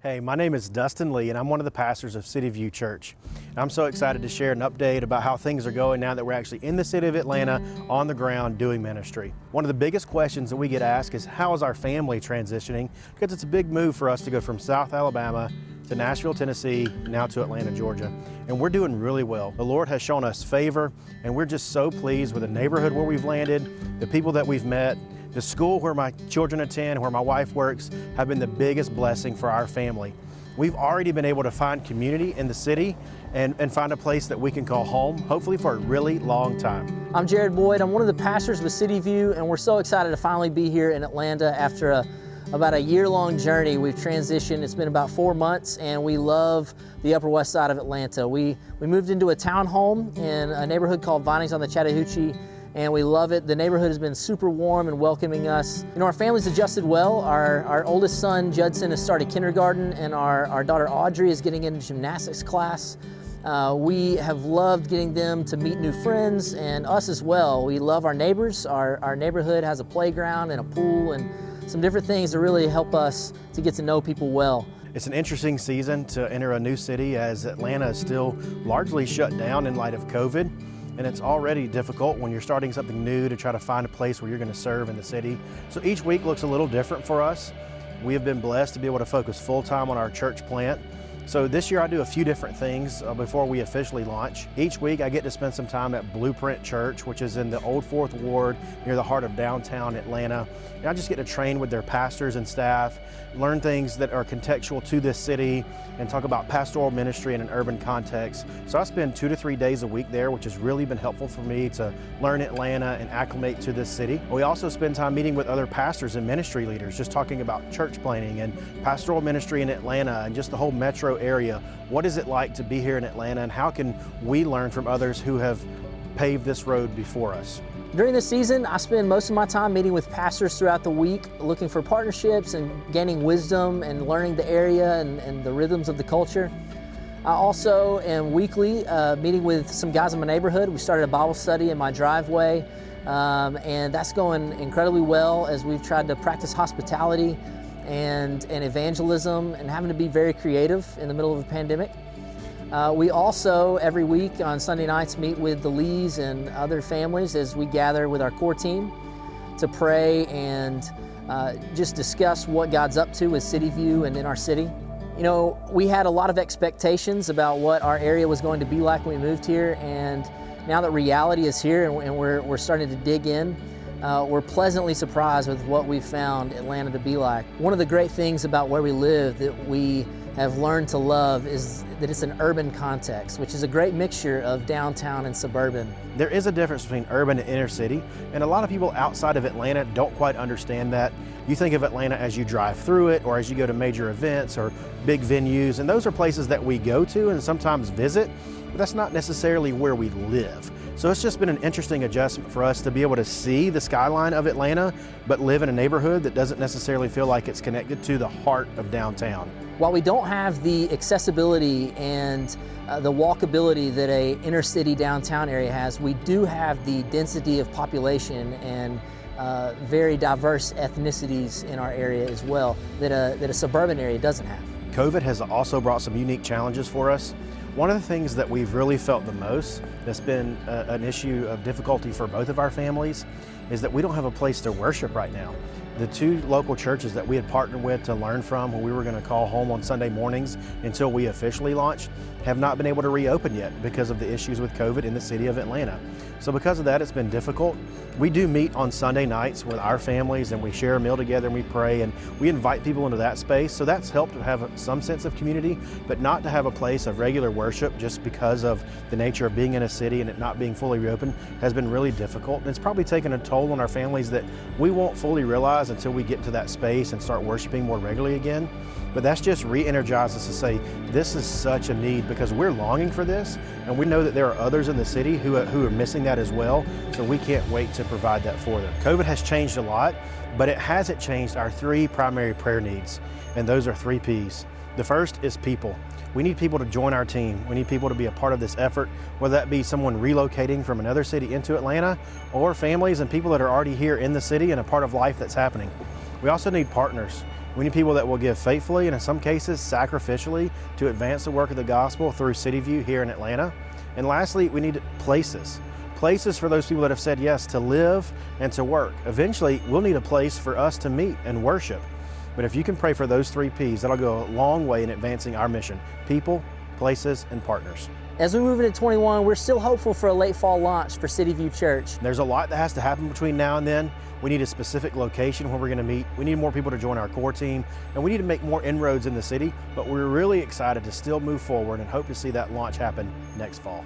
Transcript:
Hey, my name is Dustin Lee, and I'm one of the pastors of City View Church. And I'm so excited to share an update about how things are going now that we're actually in the city of Atlanta on the ground doing ministry. One of the biggest questions that we get asked is, how is our family transitioning? Because it's a big move for us to go from South Alabama to Nashville, Tennessee, now to Atlanta, Georgia. And we're doing really well. The Lord has shown us favor, and we're just so pleased with the neighborhood where we've landed, the people that we've met. The school where my children attend, where my wife works, have been the biggest blessing for our family. We've already been able to find community in the city and find a place that we can call home, hopefully for a really long time. I'm Jared Boyd. I'm one of the pastors with City View, and we're so excited to finally be here in Atlanta after about a year-long journey. We've transitioned. It's been about 4 months, and we love the Upper West Side of Atlanta. We moved into a townhome in a neighborhood called Vinings on the Chattahoochee, and we love it. The neighborhood has been super warm and welcoming us. You know, our family's adjusted well. Our oldest son, Judson, has started kindergarten, and our daughter, Audrey, is getting into gymnastics class. We have loved getting them to meet new friends, and us as well. We love our neighbors. Our neighborhood has a playground and a pool and some different things that really help us to get to know people well. It's an interesting season to enter a new city, as Atlanta is still largely shut down in light of COVID. And it's already difficult when you're starting something new to try to find a place where you're going to serve in the city. So each week looks a little different for us. We have been blessed to be able to focus full-time on our church plant. So this year I do a few different things before we officially launch. Each week I get to spend some time at Blueprint Church, which is in the Old Fourth Ward near the heart of downtown Atlanta. And I just get to train with their pastors and staff, learn things that are contextual to this city, and talk about pastoral ministry in an urban context. So I spend 2 to 3 days a week there, which has really been helpful for me to learn Atlanta and acclimate to this city. We also spend time meeting with other pastors and ministry leaders, just talking about church planning and pastoral ministry in Atlanta and just the whole metro area. What is it like to be here in Atlanta, and how can we learn from others who have paved this road before us? During the season, I spend most of my time meeting with pastors throughout the week, looking for partnerships and gaining wisdom and learning the area and the rhythms of the culture. I also am weekly meeting with some guys in my neighborhood. We started a Bible study in my driveway, and that's going incredibly well as we've tried to practice hospitality and evangelism and having to be very creative in the middle of a pandemic. We also, every week on Sunday nights, meet with the Lees and other families as we gather with our core team to pray and just discuss what God's up to with City View and in our city. You know, we had a lot of expectations about what our area was going to be like when we moved here, and now that reality is here and we're starting to dig in, we're pleasantly surprised with what we've found Atlanta to be like. One of the great things about where we live that we have learned to love is that it's an urban context, which is a great mixture of downtown and suburban. There is a difference between urban and inner city, and a lot of people outside of Atlanta don't quite understand that. You think of Atlanta as you drive through it, or as you go to major events or big venues, and those are places that we go to and sometimes visit, but that's not necessarily where we live. So it's just been an interesting adjustment for us to be able to see the skyline of Atlanta, but live in a neighborhood that doesn't necessarily feel like it's connected to the heart of downtown. While we don't have the accessibility and the walkability that a inner city downtown area has, we do have the density of population and very diverse ethnicities in our area as well that a suburban area doesn't have. COVID has also brought some unique challenges for us. One of the things that we've really felt the most that's been an issue of difficulty for both of our families is that we don't have a place to worship right now. The 2 local churches that we had partnered with to learn from when we were going to call home on Sunday mornings until we officially launched have not been able to reopen yet because of the issues with COVID in the city of Atlanta. So because of that, it's been difficult. We do meet on Sunday nights with our families, and we share a meal together and we pray, and we invite people into that space. So that's helped to have some sense of community, but not to have a place of regular worship just because of the nature of being in a city and it not being fully reopened has been really difficult. And it's probably taken a toll on our families that we won't fully realize until we get to that space and start worshiping more regularly again. But that's just re-energized us to say, this is such a need because we're longing for this, and we know that there are others in the city who are missing that as well, so we can't wait to provide that for them. COVID has changed a lot, but it hasn't changed our 3 primary prayer needs, and those are 3 Ps. The first is people. We need people to join our team. We need people to be a part of this effort, whether that be someone relocating from another city into Atlanta, or families and people that are already here in the city and a part of life that's happening. We also need partners. We need people that will give faithfully and in some cases sacrificially to advance the work of the gospel through City View here in Atlanta. And lastly, we need places. Places for those people that have said yes to live and to work. Eventually, we'll need a place for us to meet and worship. But if you can pray for those 3 P's, that'll go a long way in advancing our mission: people, places, and partners. As we move into 21, we're still hopeful for a late fall launch for City View Church. There's a lot that has to happen between now and then. We need a specific location where we're going to meet. We need more people to join our core team, and we need to make more inroads in the city. But we're really excited to still move forward and hope to see that launch happen next fall.